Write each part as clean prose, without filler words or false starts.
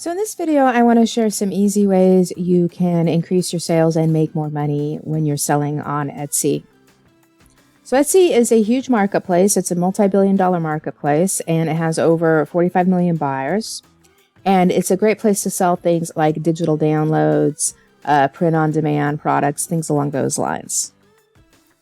So in this video, I want to share some easy ways you can increase your sales and make more money when you're selling on Etsy. So Etsy is a huge marketplace. It's a multi-billion-dollar marketplace, and it has over 45 million buyers. And it's a great place to sell things like digital downloads, print-on-demand products, things along those lines.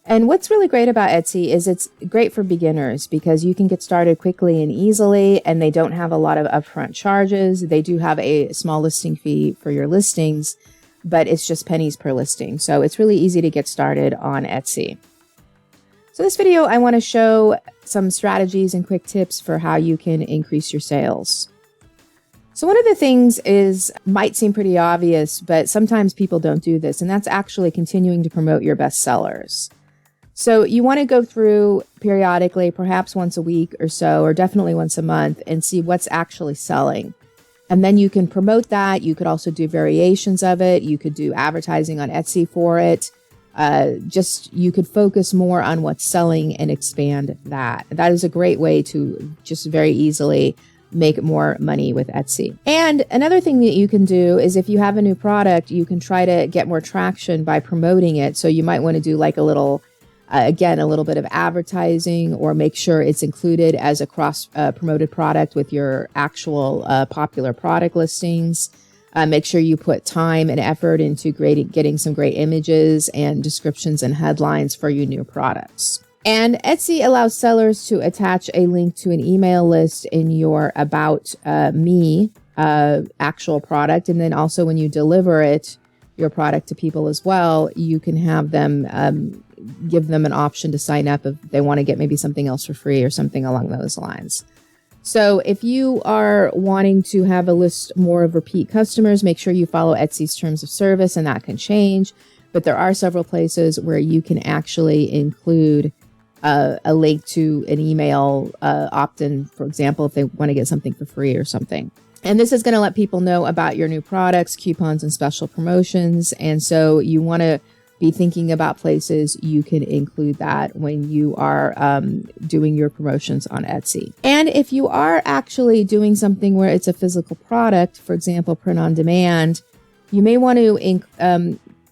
And what's really great about Etsy is it's great for beginners because you can get started quickly and easily, and they don't have a lot of upfront charges. They do have a small listing fee for your listings, but it's just pennies per listing. So it's really easy to get started on Etsy. So this video, I want to show some strategies and quick tips for how you can increase your sales. So one of the things might seem pretty obvious, but sometimes people don't do this, and that's actually continuing to promote your best sellers. So you want to go through periodically, perhaps once a week or so, or definitely once a month, and see what's actually selling. And then you can promote that. You could also do variations of it. You could do advertising on Etsy for it. You could focus more on what's selling and expand that. That is a great way to just very easily make more money with Etsy. And another thing that you can do is if you have a new product, you can try to get more traction by promoting it. So you might want to do like a little bit of advertising, or make sure it's included as a cross-promoted product with your actual popular product listings. Make sure you put time and effort into getting some great images and descriptions and headlines for your new products. And Etsy allows sellers to attach a link to an email list in your About Me actual product. And then also when you deliver your product to people as well, you can have them give them an option to sign up if they want to get maybe something else for free or something along those lines. So if you are wanting to have a list more of repeat customers, make sure you follow Etsy's terms of service, and that can change. But there are several places where you can actually include a link to an email opt-in, for example, if they want to get something for free or something. And this is going to let people know about your new products, coupons, and special promotions. And so you want to be thinking about places you can include that when you are doing your promotions on Etsy. And if you are actually doing something where it's a physical product, for example, print on demand, you may want to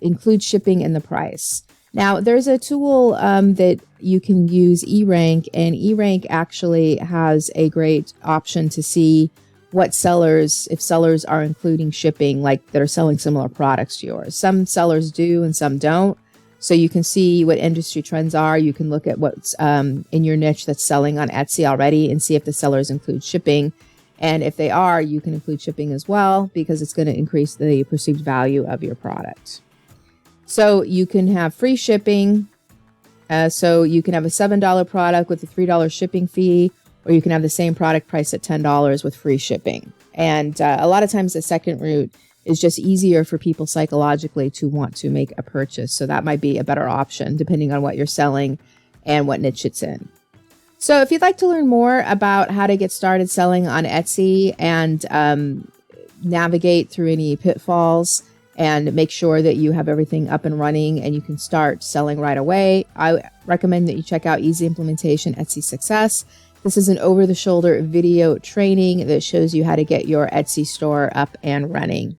include shipping in the price. Now, there's a tool that you can use, Erank, and Erank actually has a great option to see if sellers are including shipping, like that are selling similar products to yours. Some sellers do and some don't. So you can see what industry trends are. You can look at what's in your niche that's selling on Etsy already and see if the sellers include shipping. And if they are, you can include shipping as well, because it's going to increase the perceived value of your product. So you can have free shipping. So you can have a $7 product with a $3 shipping fee, or you can have the same product priced at $10 with free shipping. And a lot of times the second route is just easier for people psychologically to want to make a purchase. So that might be a better option depending on what you're selling and what niche it's in. So if you'd like to learn more about how to get started selling on Etsy and navigate through any pitfalls and make sure that you have everything up and running and you can start selling right away, I recommend that you check out Easy Implementation Etsy Success. This is an over-the-shoulder video training that shows you how to get your Etsy store up and running.